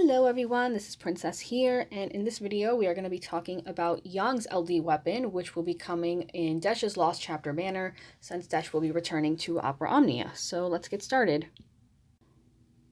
Hello everyone, this is Princess here, and in this video we are going to be talking about Yang's LD weapon, which will be coming in Desch's Lost Chapter banner, since Desch will be returning to Opera Omnia. So let's get started.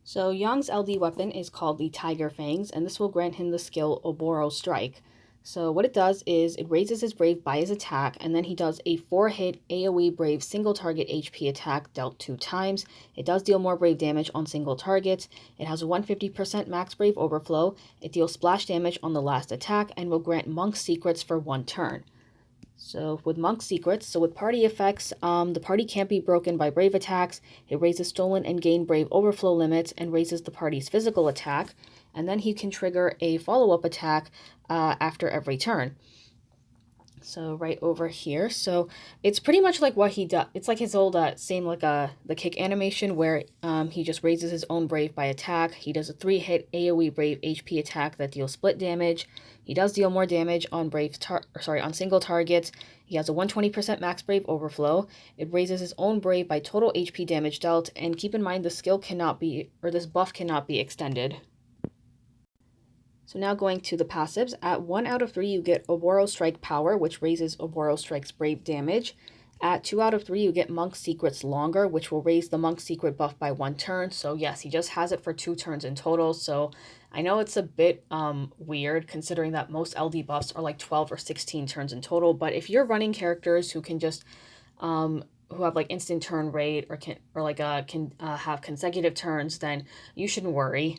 So Yang's LD weapon is called the Tiger Fangs, and this will grant him the skill Oboro Strike. So what it does is it raises his Brave by his attack, and then he does a 4-hit AoE Brave single target HP attack dealt 2 times. It does deal more Brave damage on single targets. It has a 150% max Brave overflow. It deals splash damage on the last attack and will grant Monk Secrets for 1 turn. So with Monk Secrets, with party effects, the party can't be broken by Brave attacks. It raises stolen and gain Brave overflow limits and raises the party's physical attack. And then he can trigger a follow-up attack after every turn. So right over here. So it's pretty much like what he does. It's like his old same like the kick animation where he just raises his own Brave by attack. He does a 3-hit AoE Brave HP attack that deals split damage. He does deal more damage on on single targets. He has a 120% max Brave overflow. It raises his own Brave by total HP damage dealt, and keep in mind the skill cannot be, or this buff cannot be extended. So now going to the passives, at 1 out of 3 you get Oboro Strike Power, which raises Oboro Strike's Brave damage. At 2 out of 3 you get Monk Secrets Longer, which will raise the Monk Secret buff by 1 turn. So yes, he just has it for 2 turns in total. So I know it's a bit weird considering that most LD buffs are like 12 or 16 turns in total. But if you're running characters who can just who have like instant turn rate or can have consecutive turns, then you shouldn't worry.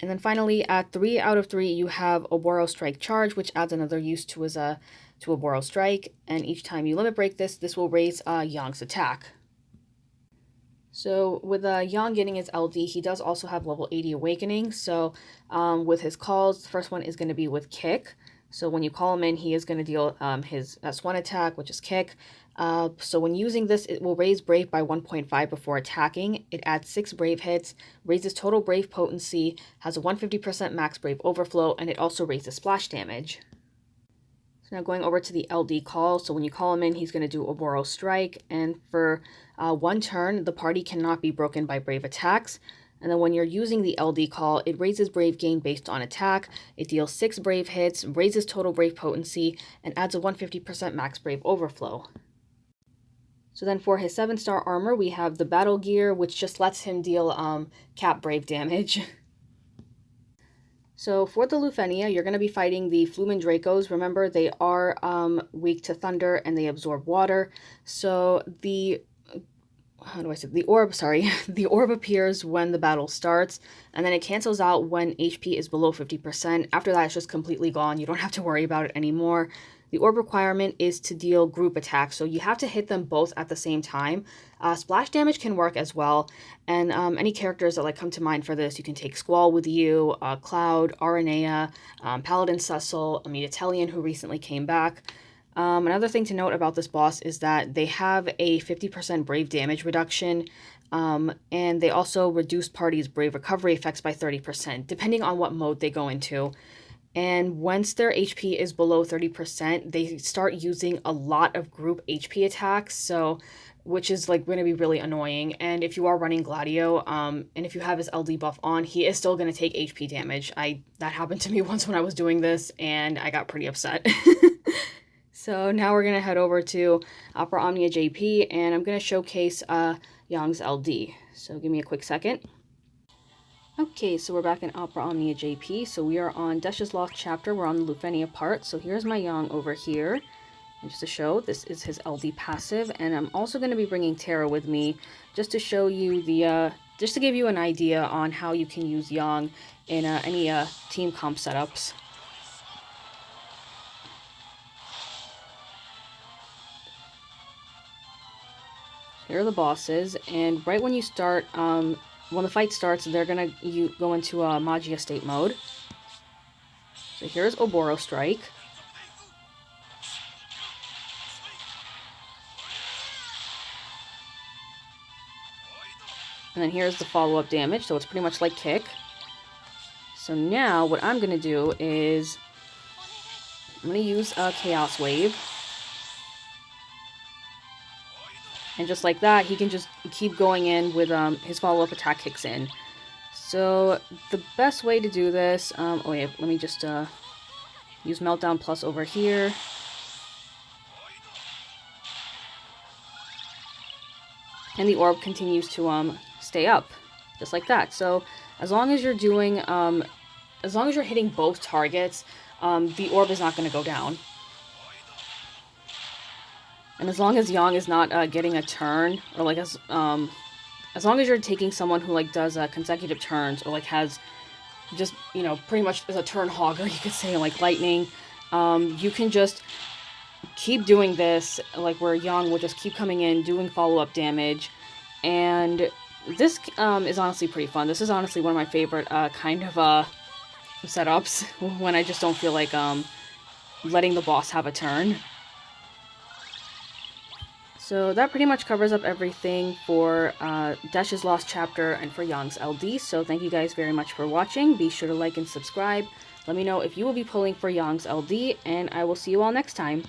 And then finally, at 3 out of 3, you have Oboro Strike Charge, which adds another use to his to Oboro Strike. And each time you limit break this will raise Yang's attack. So with Yang getting his LD, he does also have level 80 Awakening. So with his calls, the first one is going to be with Kick. So when you call him in, he is going to deal his S1 attack, which is Kick. So when using this, it will raise Brave by 1.5 before attacking. It adds 6 Brave hits, raises total Brave potency, has a 150% max Brave overflow, and it also raises splash damage. So now going over to the LD call. So when you call him in, he's going to do Oboro Strike, and for 1 turn, the party cannot be broken by Brave attacks. And then when you're using the LD call, it raises Brave gain based on attack, it deals 6 Brave hits, raises total Brave potency, and adds a 150% max Brave overflow. So then for his 7-star armor, we have the Battle Gear, which just lets him deal cap Brave damage. So for the Lufenia, you're going to be fighting the Flumen Dracos. Remember, they are weak to thunder and they absorb water. So the orb, the orb appears when the battle starts, and then it cancels out when HP is below 50%. After that, it's just completely gone. You don't have to worry about it anymore. The orb requirement is to deal group attacks, so you have to hit them both at the same time. Splash damage can work as well, and any characters that come to mind for this, you can take Squall with you, Cloud, Aranea, Paladin Cecil, Amitalian, who recently came back. Another thing to note about this boss is that they have a 50% Brave damage reduction, and they also reduce parties' Brave recovery effects by 30%, depending on what mode they go into. And once their HP is below 30%, they start using a lot of group HP attacks, so which is going to be really annoying. And if you are running Gladio, and if you have his LD buff on, he is still going to take HP damage. That happened to me once when I was doing this, and I got pretty upset. So now we're going to head over to Opera Omnia JP, and I'm going to showcase Yang's LD. So give me a quick second. Okay, so we're back in Opera Omnia JP. So we are on Desch's Lost Chapter. We're on the Lufenia part. So here's my Yang over here. And just to show, this is his LD passive. And I'm also going to be bringing Terra with me just to show you just to give you an idea on how you can use Yang in any team comp setups. Here are the bosses, and right when you start, when the fight starts, they're gonna go into Magia state mode. So here's Oboro Strike. And then here's the follow-up damage, so it's pretty much like Kick. So now what I'm gonna do is I'm gonna use Chaos Wave. And just like that, he can just keep going in with his follow-up attack kicks in. So the best way to do this, oh wait, let me just use Meltdown Plus over here. And the orb continues to stay up, just like that. So as long as you're doing, as long as you're hitting both targets, the orb is not going to go down. And as long as Yang is not getting a turn, or like as long as you're taking someone who like does consecutive turns, or like has just, you know, pretty much is a turn hogger, you could say, like lightning, you can just keep doing this, like where Yang will just keep coming in, doing follow-up damage, and this is honestly pretty fun. This is honestly one of my favorite kind of setups when I just don't feel like letting the boss have a turn. So that pretty much covers up everything for Desch's Lost Chapter and for Yang's LD. So thank you guys very much for watching. Be sure to like and subscribe. Let me know if you will be pulling for Yang's LD, and I will see you all next time.